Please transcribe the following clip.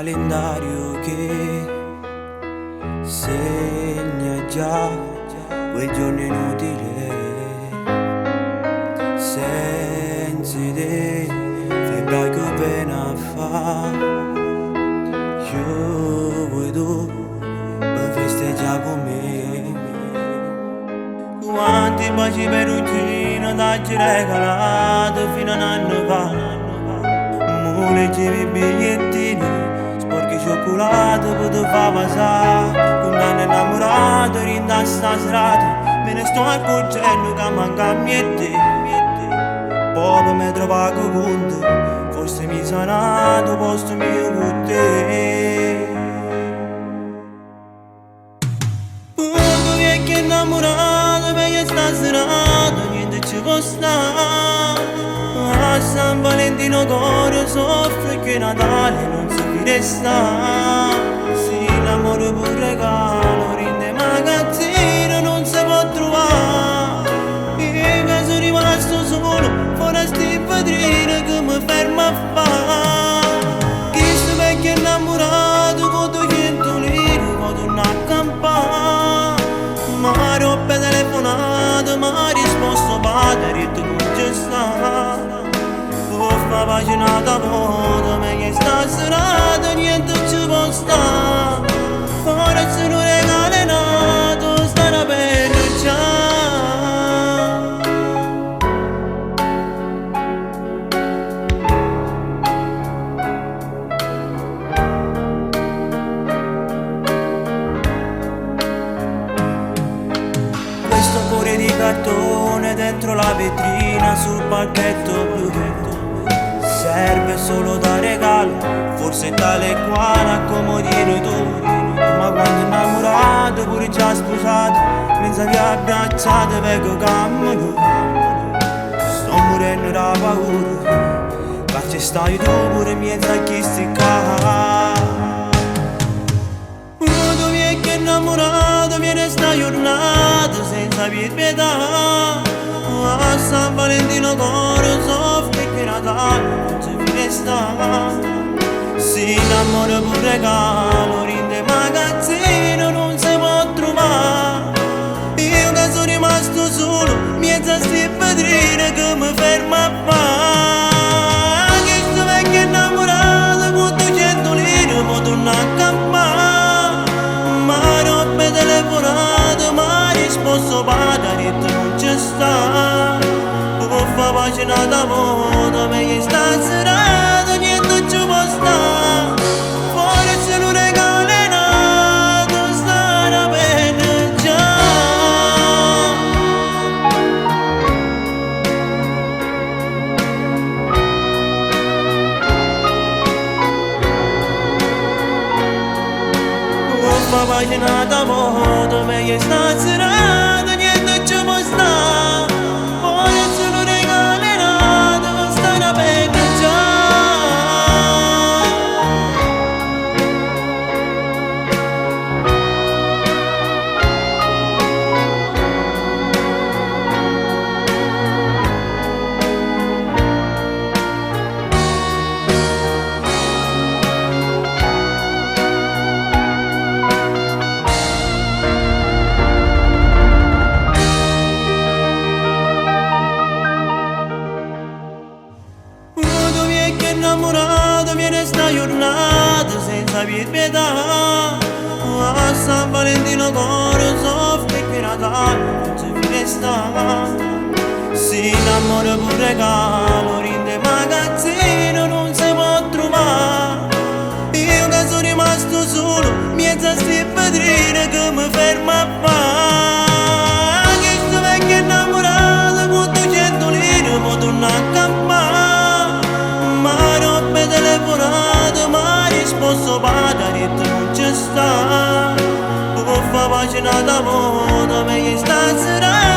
calendario che segna già quel giorno inutile, senza idee, febbraio che pena fa. Io vuoi tu per festeggiare con me. Quanti baci perugini t'hai regalato fino a un anno fa. Mo leggevi i bigliettini, sporchi cioccolato per te fa passare. Con un innamorato rinda sta serata, me ne sto accorgendo che manca niente. Poi mi trovato con te, forse mi sa nato posto mio con te. Poco vecchio innamorato, meglio sta serata, niente ci può stare. A San Valentino coro soffre che Natale non si finestra. Sì, l'amore pur regalo, rinde magazzino non si può trovare. Io che sono rimasto solo, fuori sti vetrine che mi ferma a fare. Questo vecchio innamorato con 200 lire può tornare a campare. Ma roba telefonata, ma ha risposto padre e tu non ci sta. Uffa paginata vuota, meglio sta serata, niente ci può sta. Ora se non regale nato, starà bene già. Questo cuore di cartone dentro la vetrina sul palchetto blu serve solo da regalo, forse tale e quale accomodino tu. Ma quando innamorato, pure già sposato, mentre vi abbracciate vengo cammino. Sto morendo da paura, ma ci stai tu pure miezza a chi sticca. Uno vecchio innamorato viene sta giornata senza pietà. A San Valentino coro soffre che Natale non si finestra. Si innamora per regalo, rinde magazzino non si può trovare. Io che sono rimasto solo, mezza sti vetrine che mi ferma a fare. Questo vecchio innamorato con 200 lire può tornare a campare. Ma roba telefonata, ma ha risposto padre e tu non ci sta. Uffa paginata vuota, meglio sta serata, niente ci può sta. Fuori se non regale nato, starà bene già. Uffa paginata vuota, meglio sta serata, niente ci può sta. Innamorato viene sta giornata senza pietà. A San Valentino coro soffre che Natale non si finestra. Si innamora per regalo, rinde magazzino non si può trovare. Io che sono rimasto solo, mezza sti vetrine che mi ferma a fare. Questo vecchio innamorato con 200 lire può tornare a campare. Telefonato, ma ha risposto padre e tu non ci sta. Uffa paginata vuota, meglio sta serata.